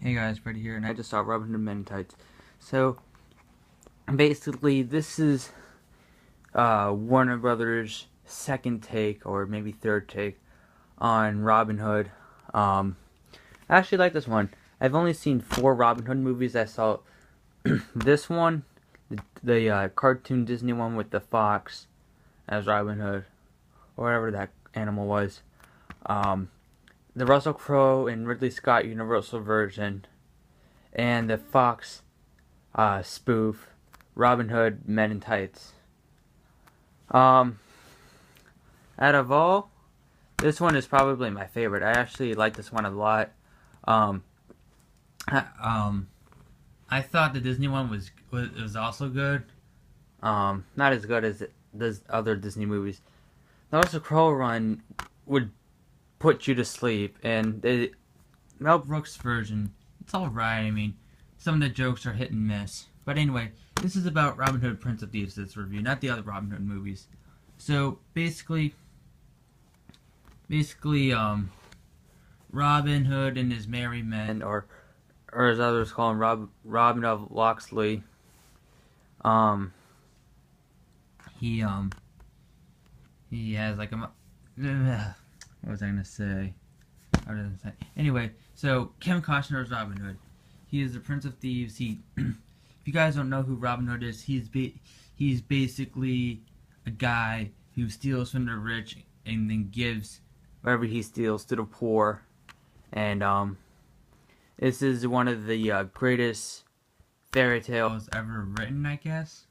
Hey guys, Freddy here, and I just saw Robin Hood Men in Tights. So, basically, this is Warner Brothers' second take, or maybe third take, on Robin Hood. I actually like this one. I've only seen 4 Robin Hood movies. I saw this one, the cartoon Disney one with the fox as Robin Hood, or whatever that animal was. The Russell Crowe and Ridley Scott Universal version, and the Fox spoof, Robin Hood Men in Tights. Um, Out of all, this one is probably my favorite. I actually like this one a lot. Um, I, um, I thought the Disney one was also good. Not as good as the other Disney movies. The Russell Crowe run would put you to sleep, and the Mel Brooks version, it's alright. I mean, some of the jokes are hit and miss. But anyway, this is about Robin Hood, Prince of Thieves, this review, not the other Robin Hood movies. So, basically, Robin Hood and his merry men, or as others call him, Robin of Locksley, um, he, um, he has like a, what was I gonna say? Anyway, so Kevin Costner is Robin Hood. He is the Prince of Thieves. If you guys don't know who Robin Hood is, he's basically a guy who steals from the rich and then gives whatever he steals to the poor. And this is one of the greatest fairy tales ever written, I guess.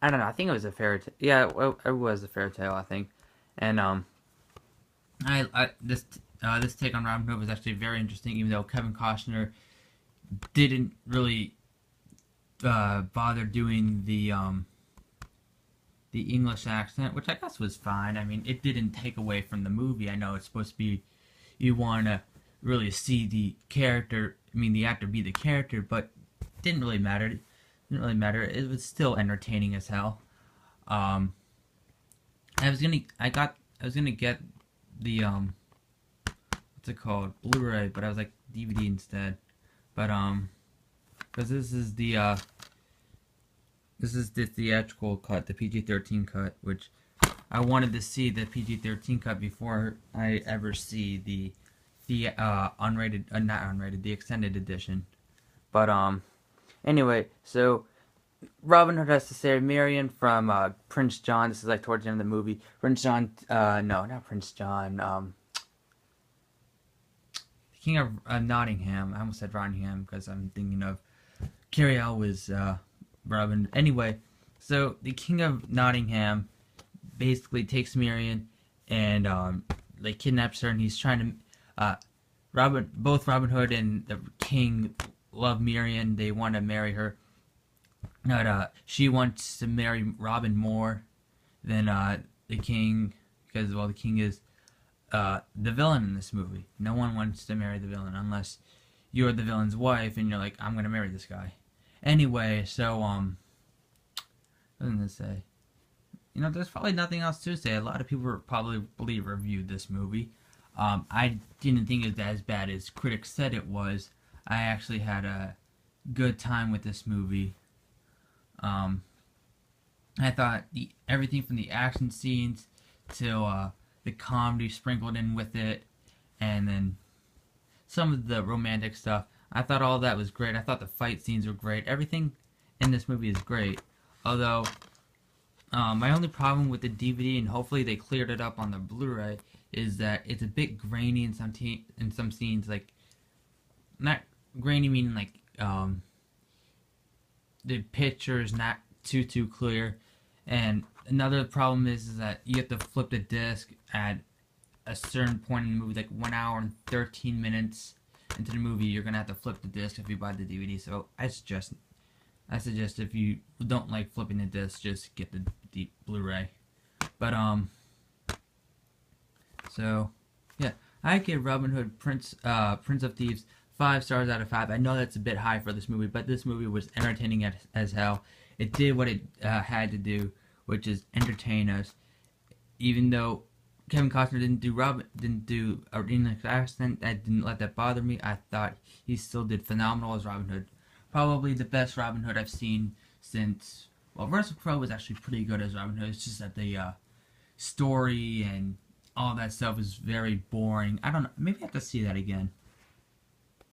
I don't know. I think it was a fairy tale. Yeah, it was a fairy tale, I think. And this take on Robin Hood was actually very interesting, even though Kevin Costner didn't really bother doing the English accent, which I guess was fine. I mean, it didn't take away from the movie. I know it's supposed to be, you want to really see the character, I mean the actor be the character, but it didn't really matter. It didn't really matter. It was still entertaining as hell. I was gonna get the what's it called, Blu-ray, but I was like DVD instead. But because this is the theatrical cut, the PG-13 cut, which I wanted to see the PG-13 cut before I ever see the unrated, not unrated, the extended edition. But anyway, so Robin Hood has to save Marion from Prince John. This is like towards the end of the movie. Prince John, no, not Prince John. The King of Nottingham. I almost said Rottingham because I'm thinking of Carrie was Robin. Anyway, so the King of Nottingham basically takes Marion and like kidnaps her, and he's trying to both Robin Hood and the King love Marion. They want to marry her. But she wants to marry Robin more than the King, because, well, the King is the villain in this movie. No one wants to marry the villain unless you're the villain's wife and you're like, I'm gonna marry this guy. Anyway, so what was I gonna say? You know, there's probably nothing else to say. A lot of people probably reviewed this movie. I didn't think it was as bad as critics said it was. I actually had a good time with this movie. I thought everything from the action scenes to the comedy sprinkled in with it, and then some of the romantic stuff, I thought all that was great. I thought the fight scenes were great. Everything in this movie is great. Although, my only problem with the DVD, and hopefully they cleared it up on the Blu-ray, is that it's a bit grainy in some scenes. Like, not grainy meaning like the picture is not too clear. And another problem is that you have to flip the disc at a certain point in the movie, like 1 hour and 13 minutes into the movie. You're gonna have to flip the disc if you buy the DVD. So I suggest if you don't like flipping the disc, just get the Blu-ray. But so yeah, I give Robin Hood Prince of Thieves 5 stars out of 5. I know that's a bit high for this movie, but this movie was entertaining as hell. It did what it had to do, which is entertain us. Even though Kevin Costner didn't do Arena accent. That didn't let that bother me. I thought he still did phenomenal as Robin Hood. Probably the best Robin Hood I've seen since. Well, Russell Crowe was actually pretty good as Robin Hood. It's just that the story and all that stuff is very boring. I don't know. Maybe I have to see that again.